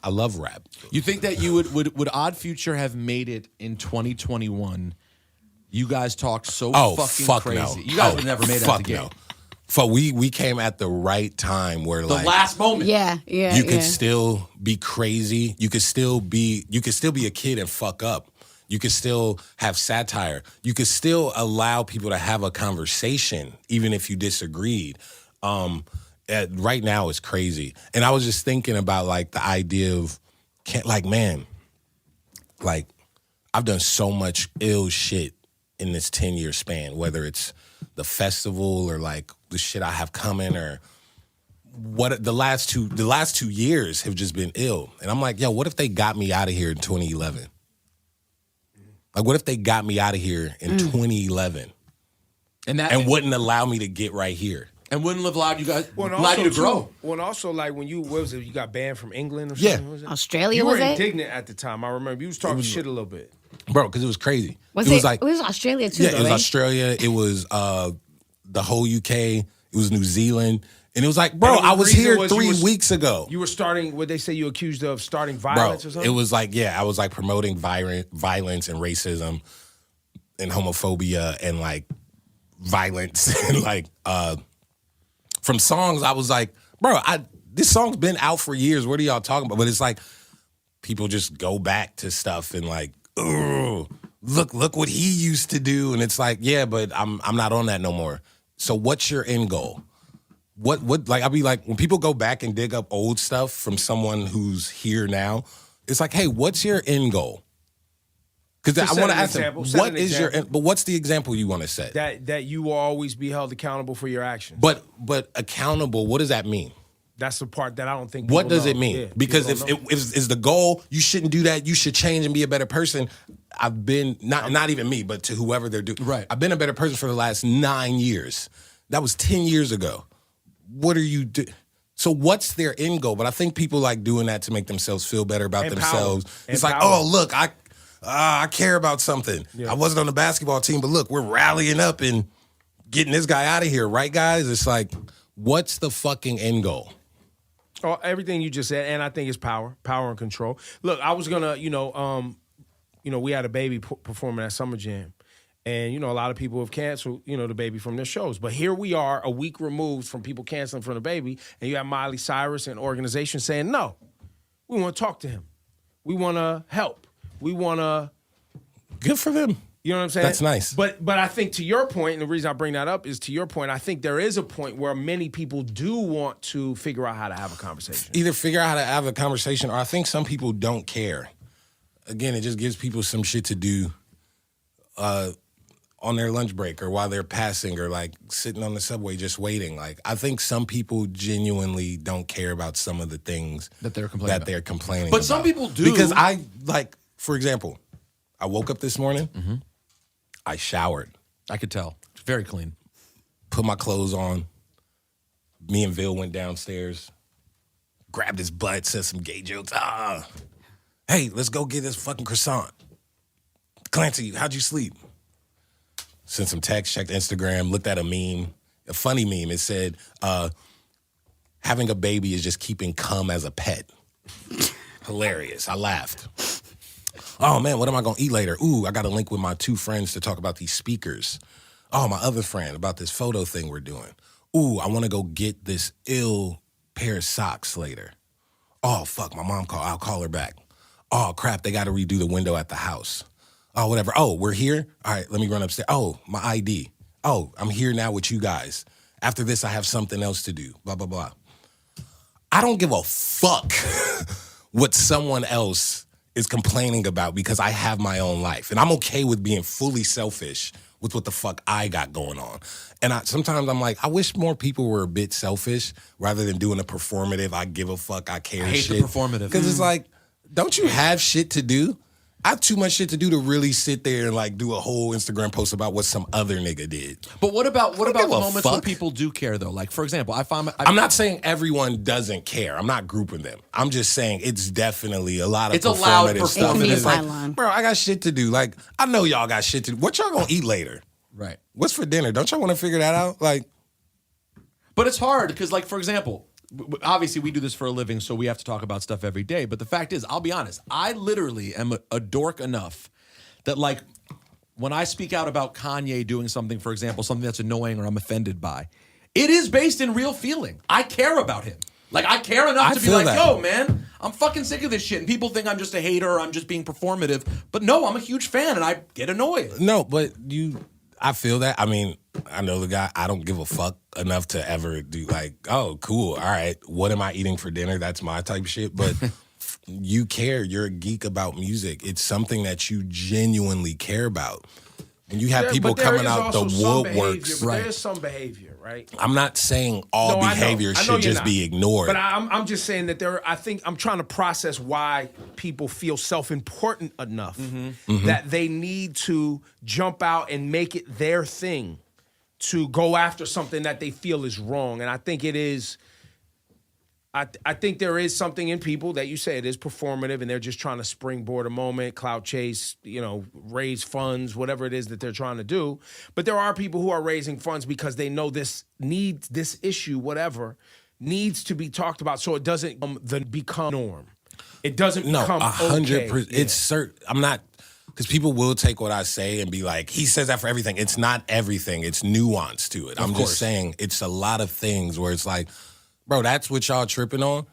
I love rap. You think that you would Odd Future have made it in 2021? You guys talk so fucking crazy. No. You guys would have never made it out the gate. No. So we came at the right time where The last moment. Yeah. You could still be crazy. You could still be a kid and fuck up. You could still have satire. You could still allow people to have a conversation, even if you disagreed. Right now, it's crazy. And I was just thinking about, like, the idea of, I've done so much ill shit in this 10-year span, whether it's the festival or, like, the shit I have coming or what the last 2 years have just been ill. And I'm like, yo, what if they got me out of here in 2011? Like, what if they got me out of here in 2011 and wouldn't allow me to get right here? And wouldn't have allowed you guys, allowed you to grow. Well, and also, like, when you got banned from England or something? Yeah. Was it? Australia, you was were it? indignant at the time. I remember you was talking shit a little bit. Bro, because it was crazy. It was Australia too, yeah, though, it was right? Australia. It was the whole UK. It was New Zealand. And it was like, bro, I was here 3 weeks ago. You were starting, what they say you accused of starting violence or something? It was like, I was like promoting violence and racism and homophobia and like violence and like from songs. I was like, bro, this song's been out for years. What are y'all talking about? But it's like people just go back to stuff and like, oh, look what he used to do. And it's like, yeah, but I'm not on that no more. So what's your end goal? What like I'll be like, when people go back and dig up old stuff from someone who's here now, it's like, hey, what's your end goal? Because I want to ask them, what is your end, but what's the example you want to set? That you will always be held accountable for your actions. But accountable, what does that mean? That's the part that I don't think. What does it mean? Yeah, because if is the goal, you shouldn't do that. You should change and be a better person. I've been not even me, but to whoever they're doing. Right. I've been a better person for the last 9 years. That was 10 years ago. What are you doing? So what's their end goal? But I think people like doing that to make themselves feel better about themselves. It's like, oh, look, I care about something. Yeah. I wasn't on the basketball team, but look, we're rallying up and getting this guy out of here, right, guys? It's like, what's the fucking end goal? Oh, everything you just said, and I think it's power and control. Look, I was gonna, we had a baby performing at Summer Jam. And, a lot of people have canceled, the baby from their shows. But here we are a week removed from people canceling from the baby, and you have Miley Cyrus and organizations saying, no, we want to talk to him. We want to help. We want to... Good for them. You know what I'm saying? That's nice. But I think to your point, and the reason I bring that up is to your point, I think there is a point where many people do want to figure out how to have a conversation. Either figure out how to have a conversation, or I think some people don't care. Again, it just gives people some shit to do on their lunch break or while they're passing or like sitting on the subway just waiting. Like, I think some people genuinely don't care about some of the things that they're complaining But about. some people do. Because for example, I woke up this morning, I showered. I could tell. Very clean. Put my clothes on. Me and Vil went downstairs, grabbed his butt, said some gay jokes. Hey, let's go get this fucking croissant. Clancy, how'd you sleep? Sent some text, checked Instagram, looked at a meme, a funny meme. It said, having a baby is just keeping cum as a pet. Hilarious. I laughed. Oh, man, what am I going to eat later? Ooh, I got a link with my 2 friends to talk about these speakers. Oh, my other friend about this photo thing we're doing. Ooh, I want to go get this ill pair of socks later. Oh, fuck, my mom called. I'll call her back. Oh, crap, they got to redo the window at the house. Oh, whatever. Oh, we're here? All right, let me run upstairs. Oh, my ID. Oh, I'm here now with you guys. After this, I have something else to do. Blah, blah, blah. I don't give a fuck what someone else is complaining about because I have my own life. And I'm okay with being fully selfish with what the fuck I got going on. And sometimes I'm like, I wish more people were a bit selfish rather than doing a performative, I give a fuck, I care shit. I hate the performative. Because it's like, don't you have shit to do? I have too much shit to do to really sit there and like do a whole Instagram post about what some other nigga did. But what about the moments when people do care though? Like, for example, I'm not saying everyone doesn't care. I'm not grouping them. I'm just saying it's definitely a lot of it's a loud stuff. And it's like, bro, I got shit to do. Like, I know y'all got shit to do. What y'all gonna eat later? Right. What's for dinner? Don't y'all want to figure that out? Like, but it's hard because, like, for example, obviously we do this for a living, so we have to talk about stuff every day. But the fact is, I'll be honest, I literally am a dork enough that, like, when I speak out about Kanye doing something, for example, something that's annoying or I'm offended by, it is based in real feeling. I care about him. Like, I care enough to be like, yo, man, I'm fucking sick of this shit. And people think I'm just a hater or I'm just being performative. But no, I'm a huge fan and I get annoyed. No, but I feel that. I mean, I know the guy. I don't give a fuck enough to ever do like, oh, cool. All right. What am I eating for dinner? That's my type of shit. But you care. You're a geek about music. It's something that you genuinely care about. And you have people coming out the woodworks. Right. There's some behavior, right? I'm not saying all behavior should just be ignored. But I'm just saying that I think I'm trying to process why people feel self-important enough that they need to jump out and make it their thing to go after something that they feel is wrong. And I think it is... I think there is something in people that you say it is performative and they're just trying to springboard a moment, clout chase, raise funds, whatever it is that they're trying to do. But there are people who are raising funds because they know this issue, whatever, needs to be talked about so it doesn't become norm. It doesn't become 100%. Okay. It's certain. I'm not, because people will take what I say and be like, he says that for everything. It's not everything. It's nuance to it. I'm just saying it's a lot of things where it's like, bro, that's what y'all tripping on?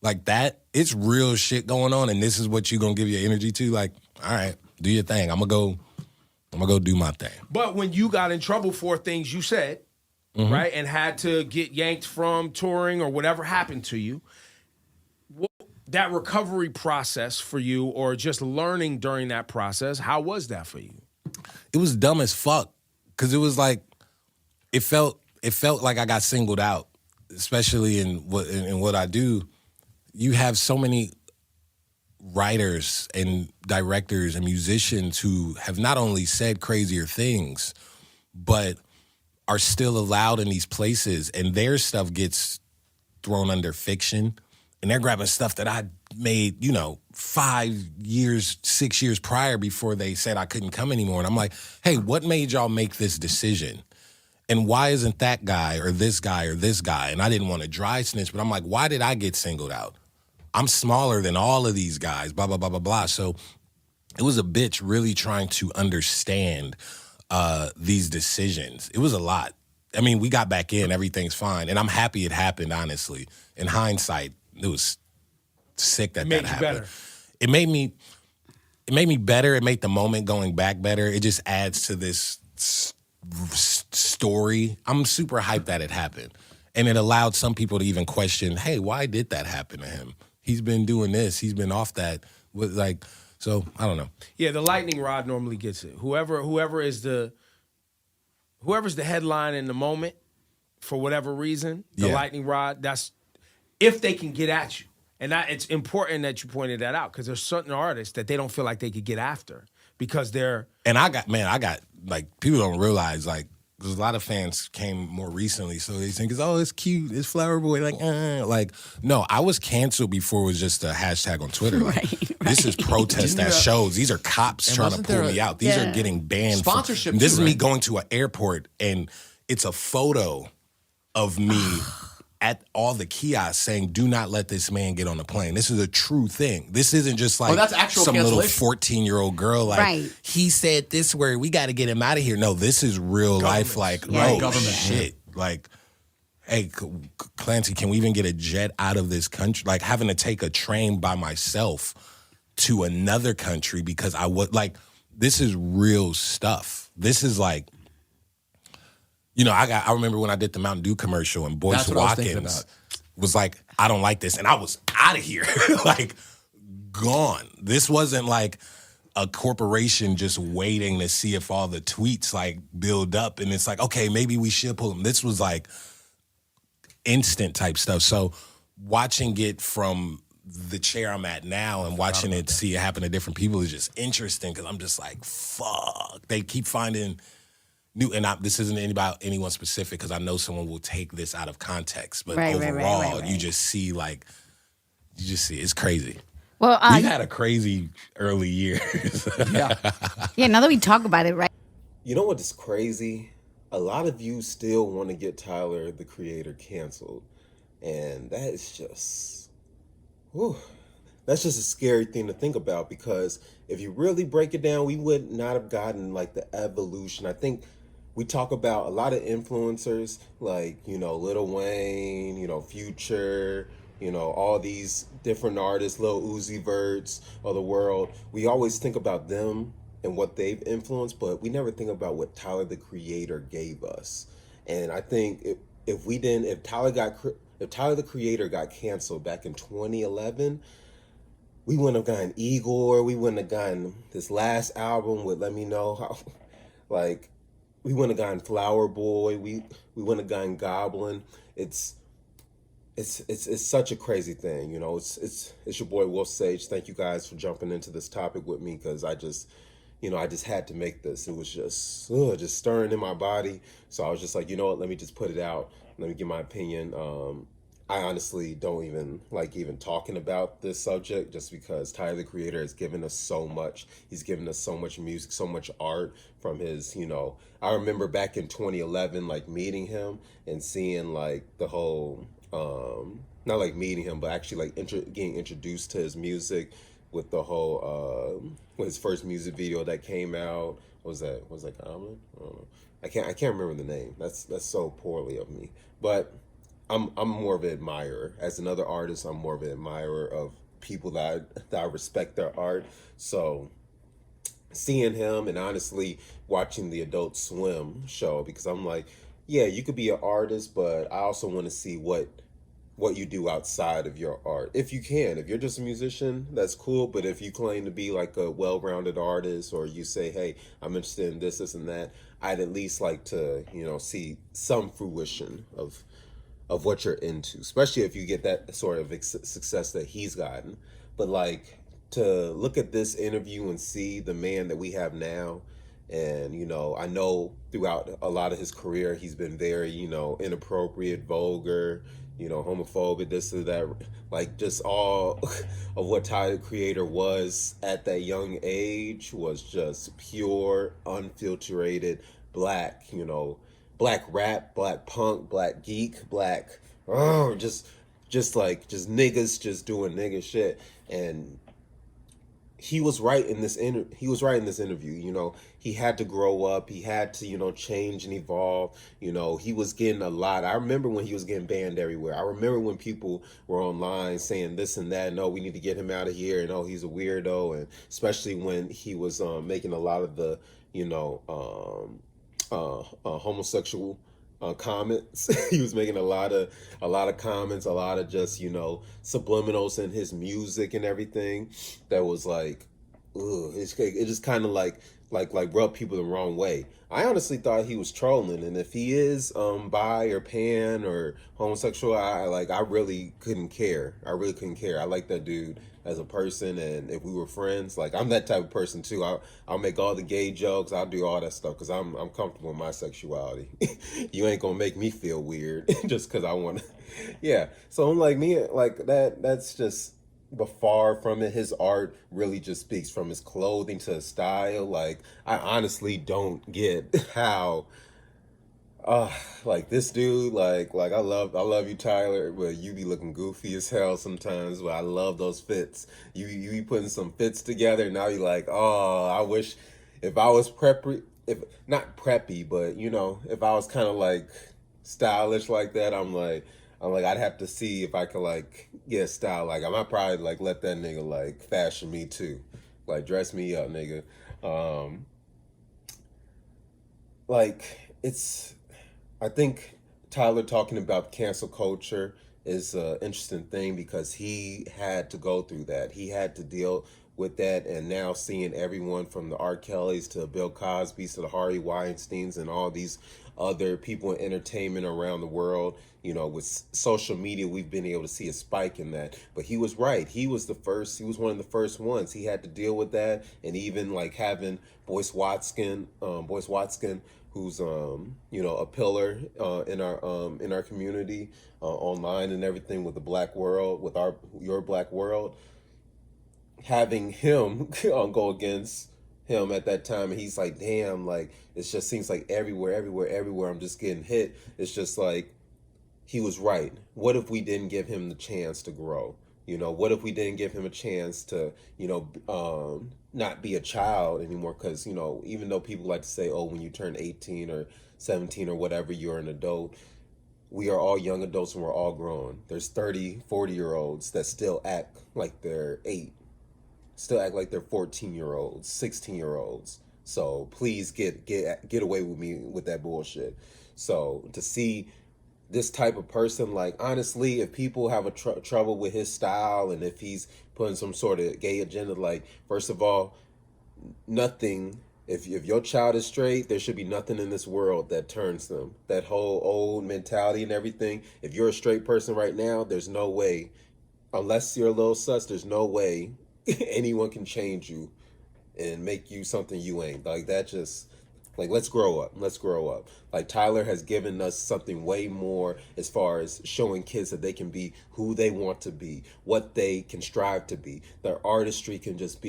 Like that? It's real shit going on, and this is what you gonna give your energy to? Like, all right, do your thing. I'm gonna go do my thing. But when you got in trouble for things you said, right, and had to get yanked from touring or whatever happened to you, that recovery process for you or just learning during that process, how was that for you? It was dumb as fuck, because it was like, it felt like I got singled out. Especially in what I do, you have so many writers and directors and musicians who have not only said crazier things, but are still allowed in these places, and their stuff gets thrown under fiction, and they're grabbing stuff that I made, 5 years, 6 years prior before they said I couldn't come anymore. And I'm like, hey, what made y'all make this decision? And why isn't that guy or this guy or this guy? And I didn't want to dry snitch, but I'm like, why did I get singled out? I'm smaller than all of these guys, blah, blah, blah, blah, blah. So it was a bitch really trying to understand these decisions. It was a lot. I mean, we got back in, everything's fine. And I'm happy it happened, honestly. In hindsight, it was sick that happened. Better. It made me better. It made the moment going back better. It just adds to this story. I'm super hyped that it happened. And it allowed some people to even question, hey, why did that happen to him? He's been doing this. He's been off that. So, I don't know. Yeah, the lightning rod normally gets it. Whoever's the headline in the moment, for whatever reason, the lightning rod, that's if they can get at you. And it's important that you pointed that out, because there's certain artists that they don't feel like they could get after because they're... And I got, like, people don't realize, like, there's a lot of fans came more recently, so they think, it's cute, it's Flower Boy, like, no, I was canceled before it was just a hashtag on Twitter. Like, this is protest at shows. These are cops trying to pull me out. These are getting banned. Sponsorship This is me going to an airport, and it's a photo of me at all the kiosks saying, do not let this man get on the plane. This is a true thing. This isn't just like some little 14-year-old girl like, he said this word, we got to get him out of here. No, this is real life, like, government shit. Like, hey, Clancy, can we even get a jet out of this country? Like, having to take a train by myself to another country because I would, like, this is real stuff. This is like, I remember when I did the Mountain Dew commercial and Boyce Watkins was like, I don't like this. And I was out of here, like, gone. This wasn't like a corporation just waiting to see if all the tweets, like, build up. And it's like, okay, maybe we should pull them. This was like instant type stuff. So watching it from the chair I'm at now and watching it, see it happen to different people is just interesting, because I'm just like, fuck. They keep finding... new, and this isn't about anyone specific, because I know someone will take this out of context. But overall, you just see it's crazy. Well, we had a crazy early year. Yeah. Now that we talk about it, right? You know what is crazy? A lot of you still want to get Tyler, the Creator, canceled. And that is just, whew, that's just a scary thing to think about, because if you really break it down, we would not have gotten like the evolution. I think we talk about a lot of influencers like, Lil Wayne, Future, all these different artists, Lil Uzi Verts of the world. We always think about them and what they've influenced, but we never think about what Tyler the Creator gave us. And I think if Tyler the Creator got canceled back in 2011, we wouldn't have gotten Igor. We wouldn't have gotten this last album with Let Me Know How, like, we wouldn't have gotten Flower Boy. We wouldn't have gotten Goblin. It's such a crazy thing, It's your boy Wolf Sage. Thank you guys for jumping into this topic with me, because I just had to make this. It was just stirring in my body. So I was just like, you know what? Let me just put it out. Let me give my opinion. I honestly don't even like even talking about this subject, just because Tyler the Creator has given us so much. He's given us so much music, so much art from his, I remember back in 2011, like meeting him and seeing like the whole, not like meeting him, but actually like getting introduced to his music with the whole, with his first music video that came out. Was that Goblin? I don't know. I can't remember the name. That's so poorly of me. But I'm more of an admirer. As another artist, I'm more of an admirer of people that I respect their art. So seeing him, and honestly watching the Adult Swim show, because I'm like, yeah, you could be an artist, but I also want to see what you do outside of your art. If you can, if you're just a musician, that's cool. But if you claim to be like a well-rounded artist, or you say, hey, I'm interested in this and that, I'd at least like to, see some fruition of what you're into, especially if you get that sort of success that he's gotten. But like, to look at this interview and see the man that we have now, and I know throughout a lot of his career he's been very, inappropriate, vulgar, homophobic, this or that, like just all of what Tyler the Creator was at that young age was just pure, unfiltered black, black rap, black punk, black geek, black, just niggas just doing nigga shit. And he was right in this interview. He had to grow up, he had to, change and evolve. He was getting a lot. I remember when he was getting banned everywhere. I remember when people were online saying this and that, no, we need to get him out of here, and oh, he's a weirdo. And especially when he was making a lot of the, homosexual comments. He was making a lot of comments, a lot of just, subliminals in his music and everything that was like, ugh, it just kind of like rubbed people the wrong way. I honestly thought he was trolling, and if he is bi or pan or homosexual, I really couldn't care. I like that dude as a person, and if we were friends, like, I'm that type of person too. I'll make all the gay jokes. I'll do all that stuff because I'm comfortable in my sexuality. You ain't gonna make me feel weird just because I want to. Yeah. So I'm like, me, like that's just. But far from it, his art really just speaks from his clothing to his style. Like, I honestly don't get how, like this dude, like I love you, Tyler, but you be looking goofy as hell sometimes. But I love those fits. You be putting some fits together, and now you like, oh, I wish if I was preppy, if not preppy, but if I was kind of like stylish like that, I'm like, I'd have to see if I could like get style. Like, I might probably like let that nigga like fashion me too, like dress me up, nigga. I think Tyler talking about cancel culture is an interesting thing because he had to go through that. He had to deal with that, and now seeing everyone from the R. Kellys to Bill Cosby's to the Harvey Weinsteins and all these other people in entertainment around the world, with social media, we've been able to see a spike in that. But he was right. He was one of the first ones. He had to deal with that, and even like having Boyce Watson, who's a pillar in our community online and everything with the Black world, with your Black world, having him go against him at that time, and he's like, damn, like it just seems like everywhere I'm just getting hit. It's just like he was right. What if we didn't give him the chance to grow? What if we didn't give him a chance to, not be a child anymore? Because, even though people like to say, oh, when you turn 18 or 17 or whatever, you're an adult. We are all young adults and we're all grown. There's 30, 40-year-olds that still act like they're 8, still act like they're 14-year-olds, 16-year-olds. So please get away with me with that bullshit. So to see this type of person, like, honestly, if people have a trouble with his style and if he's putting some sort of gay agenda, like, first of all, nothing, if your child is straight, there should be nothing in this world that turns them. That whole old mentality and everything, if you're a straight person right now, there's no way, unless you're a little sus, there's no way anyone can change you and make you something you ain't. Like, that just, like, let's grow up. Let's grow up. Like, Tyler has given us something way more as far as showing kids that they can be who they want to be, what they can strive to be. Their artistry can just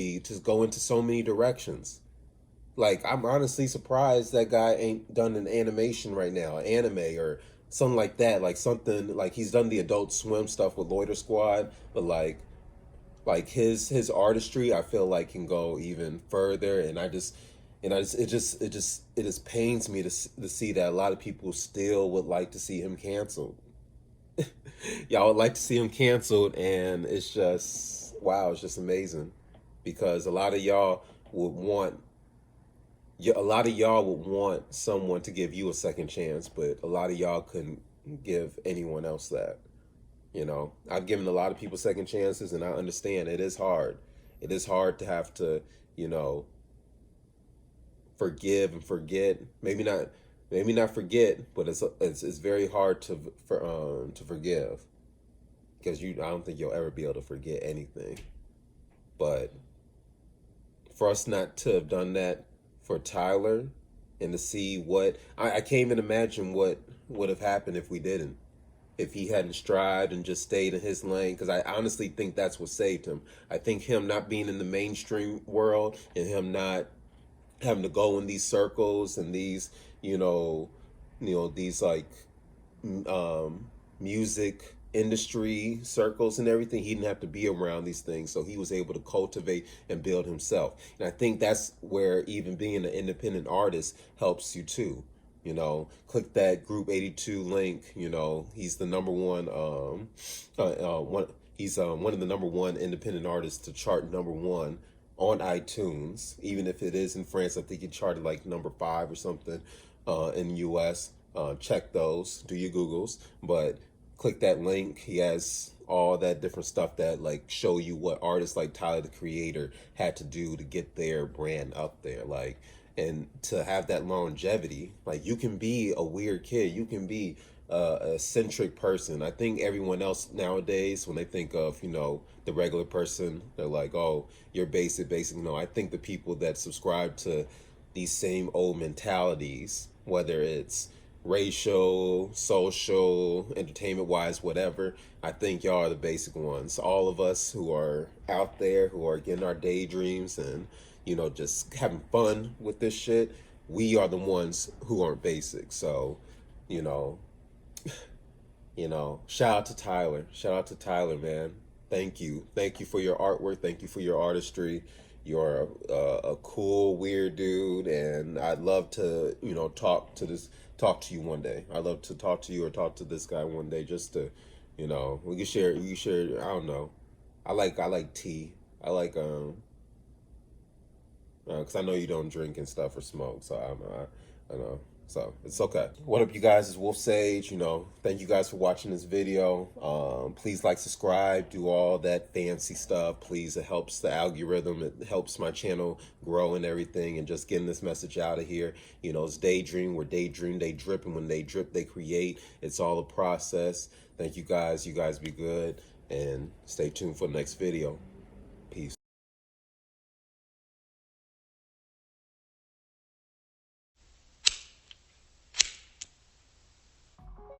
go into so many directions. Like, I'm honestly surprised that guy ain't done an animation right now, anime or something like that. Like, something, like, he's done the Adult Swim stuff with Loiter Squad, but like his artistry, I feel like can go even further. And it just pains me to see that a lot of people still would like to see him canceled. Y'all would like to see him canceled, and it's just, wow, it's just amazing, because a lot of y'all would want someone to give you a second chance, but a lot of y'all couldn't give anyone else that. I've given a lot of people second chances, and I understand it is hard. It is hard to have to, forgive and forget. Maybe not forget, but it's very hard to forgive, because I don't think you'll ever be able to forget anything. But for us not to have done that for Tyler, and to see what I can't even imagine what would have happened if we didn't. If he hadn't strived and just stayed in his lane, because I honestly think that's what saved him. I think him not being in the mainstream world and him not having to go in these circles and these, these like music industry circles and everything, he didn't have to be around these things, so he was able to cultivate and build himself. And I think that's where even being an independent artist helps you too. Click that Group 82 link. He's the number one he's one of the number one independent artists to chart number 1 on iTunes. Even if it is in France, I think he charted like number 5 or something in the US. Check those, do your Googles, but click that link. He has all that different stuff that like show you what artists like Tyler the Creator had to do to get their brand up there. Like, and to have that longevity, like, you can be a weird kid, you can be a eccentric person. I think everyone else nowadays, when they think of, the regular person, they're like, oh, you're basic. I think the people that subscribe to these same old mentalities, whether it's racial, social, entertainment-wise, whatever, I think y'all are the basic ones. All of us who are out there, who are getting our daydreams and just having fun with this shit, we are the ones who aren't basic. So, shout out to Tyler. Shout out to Tyler, man. Thank you. Thank you for your artwork. Thank you for your artistry. You're a cool, weird dude, and I'd love to, talk to you one day. I'd love to talk to you or talk to this guy one day, just to, we can share. I don't know. I like tea. I like because I know you don't drink and stuff or smoke, so I know. So it's okay. What up, you guys? It's Wolf Sage. Thank you guys for watching this video. Please like, subscribe, do all that fancy stuff. Please, it helps the algorithm. It helps my channel grow and everything, and just getting this message out of here. It's Daydream. We're Daydream, they drip, and when they drip, they create. It's all a process. Thank you guys. You guys be good, and stay tuned for the next video.